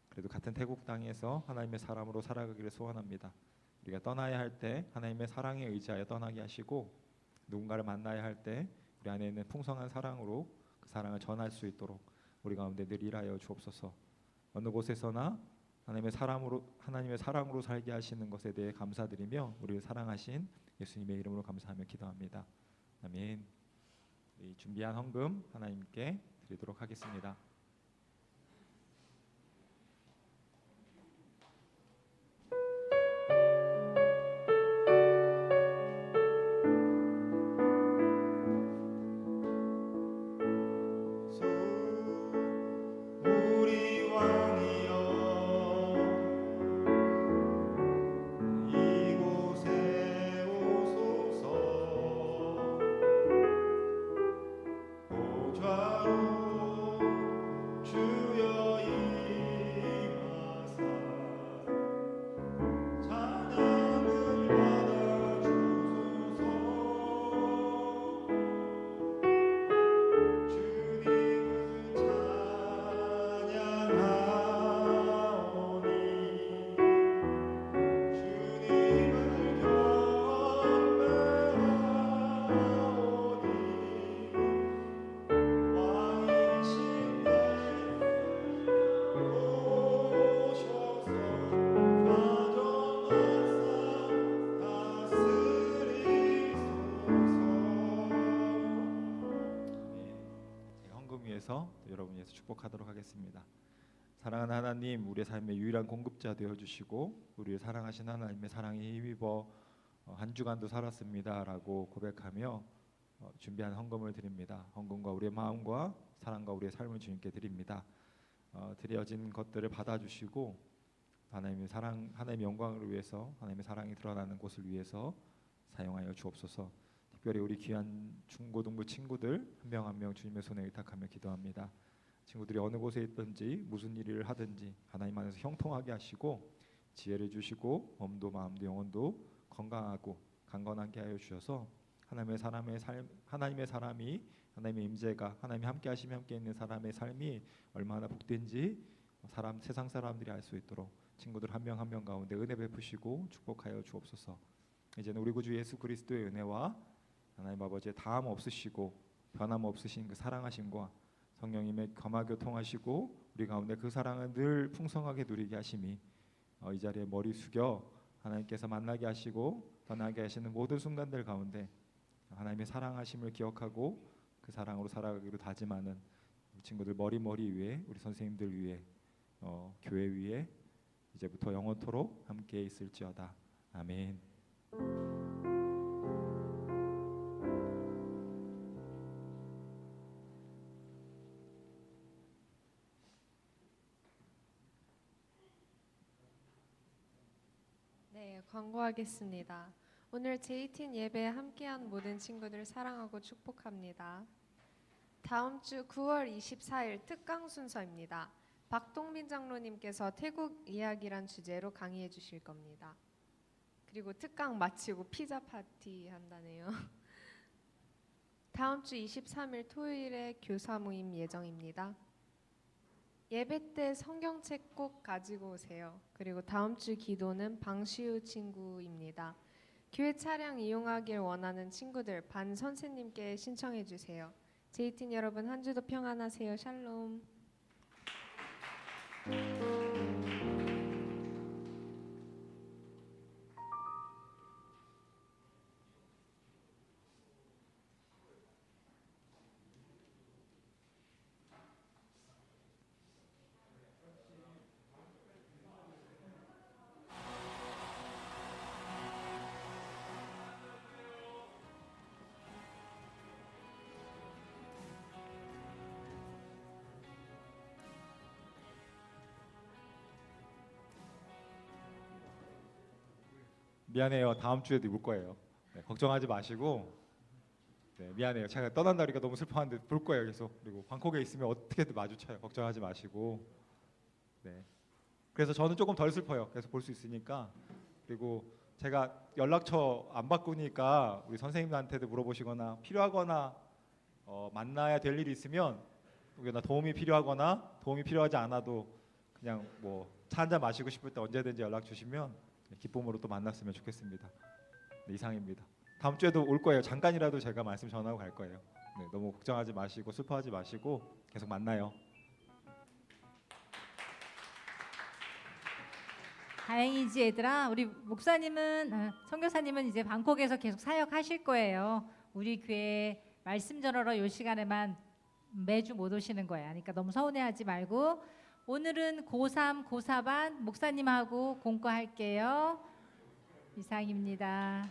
그래도 같은 태국 땅에서 하나님의 사람으로 살아가기를 소원합니다. 우리가 떠나야 할 때 하나님의 사랑에 의지하여 떠나게 하시고 누군가를 만나야 할 때 우리 안에 있는 풍성한 사랑으로 그 사랑을 전할 수 있도록 우리 가운데 늘 일하여 주옵소서. 어느 곳에서나 하나님의 사랑으로 살게 하시는 것에 대해 감사드리며 우리를 사랑하신 예수님의 이름으로 감사하며 기도합니다. 아멘. 이 준비한 헌금 하나님께 드리도록 하겠습니다. 우리 왕이여 이곳에 오소서 보좌로 주여 임하사 찬양을 받아주소서 주님을 찬양하오니 주님을 경배하오니 왕이신 내 오셔서 좌정하사 다스리소서. 헌금 위해서 여러분 위해서 축복하도록 하겠습니다. 사랑하는 하나님, 우리의 삶의 유일한 공급자 되어 주시고 우리를 사랑하신 하나님의 사랑에 힘입어 한 주간도 살았습니다라고 고백하며 준비한 헌금을 드립니다. 헌금과 우리의 마음과 사랑과 우리의 삶을 주님께 드립니다. 드려진 것들을 받아주시고 하나님의 사랑, 하나님의 영광을 위해서 하나님의 사랑이 드러나는 곳을 위해서 사용하여 주옵소서. 특별히 우리 귀한 중고등부 친구들 한 명 한 명 주님의 손에 의탁하며 기도합니다. 친구들이 어느 곳에 있든지 무슨 일을 하든지 하나님 안에서 형통하게 하시고 지혜를 주시고 몸도 마음도 영혼도 건강하고 강건하게 하여 주셔서 하나님의 사람이 하나님의 임재가 하나님이 함께 하시며 함께 있는 사람의 삶이 얼마나 복된지 세상 사람들이 알 수 있도록 친구들 한 명 한 명 가운데 은혜 베푸시고 축복하여 주옵소서. 이제는 우리 구주 예수 그리스도의 은혜와 하나님 아버지의 다함 없으시고 변함 없으신 그 사랑하심과 성령님의 감화교통하시고 우리 가운데 그 사랑을 늘 풍성하게 누리게 하심이 이 자리에 머리 숙여 하나님께서 만나게 하시고 떠나게 하시는 모든 순간들 가운데 하나님의 사랑하심을 기억하고 그 사랑으로 살아가기로 다짐하는 우리 친구들 머리 위에 우리 선생님들 위에 교회 위에 이제부터 영원토록 함께 있을지어다. 아멘. 네, 광고하겠습니다. 오늘 제이틴 예배에 함께한 모든 친구들 사랑하고 축복합니다. 다음 주 9월 24일 특강 순서입니다. 박동빈 장로님께서 태국 이야기란 주제로 강의해 주실 겁니다. 그리고 특강 마치고 피자 파티 한다네요. 다음 주 23일 토요일에 교사 모임 예정입니다. 예배 때 성경책 꼭 가지고 오세요. 그리고 다음 주 기도는 방시우 친구입니다. 교회 차량 이용하길 원하는 친구들 반 선생님께 신청해 주세요. 제이틴 여러분 한 주도 평안하세요. 샬롬. 미안해요. 다음 주에도 올 거예요. 네, 걱정하지 마시고. 네, 미안해요. 제가 떠난다니까 너무 슬퍼하는데 볼 거예요. 계속. 그리고 방콕에 있으면 어떻게든 마주쳐요. 걱정하지 마시고. 네. 그래서 저는 조금 덜 슬퍼요. 계속 볼 수 있으니까. 그리고 제가 연락처 안 바꾸니까 우리 선생님한테도 물어보시거나 필요하거나 만나야 될 일이 있으면 혹여나 도움이 필요하거나 도움이 필요하지 않아도 그냥 뭐 차 한잔 마시고 싶을 때 언제든지 연락 주시면 기쁨으로 또 만났으면 좋겠습니다. 네, 이상입니다. 다음 주에도 올 거예요. 잠깐이라도 제가 말씀 전하고 갈 거예요. 네, 너무 걱정하지 마시고 슬퍼하지 마시고 계속 만나요. 다행이지 얘들아. 우리 목사님은 선교사님은 이제 방콕에서 계속 사역하실 거예요. 우리 교회 말씀 전하러 요 시간에만 매주 못 오시는 거예요. 그러니까 너무 서운해하지 말고 오늘은 고3, 고4반 목사님하고 공과할게요. 이상입니다.